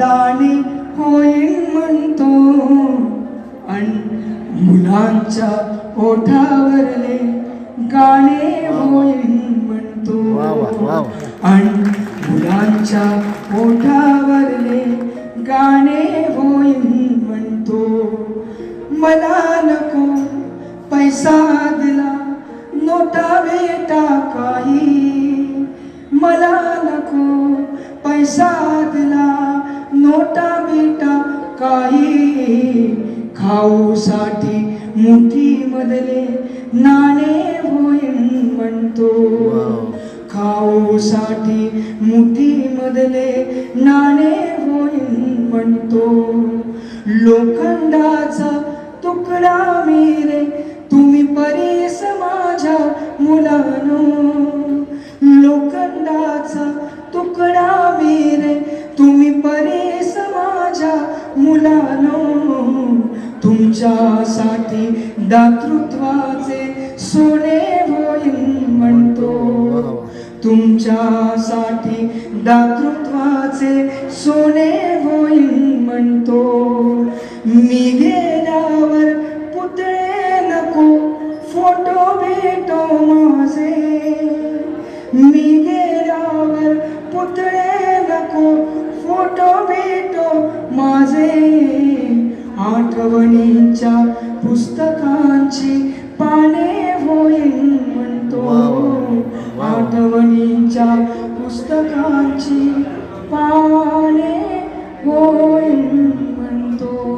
दाणे होईल म्हणतो आणि मुलांच्या ओठावरले गाणे होईल म्हणतो आणि मुलांच्या ओठावरले गाणे होईल म्हणतो. मला नको पैसा दिला नोटा भेटा काही, मला नको पैसा दिला नोटा भेटा काही, खाऊसाठी मुठी मधले नाणे होईल म्हणतो. खाऊसाठी मुठी मधले नाणे होईल म्हणतो. लोखंडाचा तुकडा मी रे तुम्ही परीस माझ्या मुलानो, लोखंडाचा तुकडा मी रे तुम्ही परीस माझ्या मुलानो. तुमच्यासाठी दातृत्वाचे सोने होईल म्हणतो. तुमच्यासाठी दातृत्वाचे सोने होईल म्हणतो. मी गेल्यावर पुतळे नको फोटो भेटो माझे, मी गेल्यावर पुतळे नको फोटो भेटो माझे. आठवणींच्या पुस्तकांची पाने होईल म्हणतो. आठवणींच्या पुस्तकांची पाने होईल म्हणतो.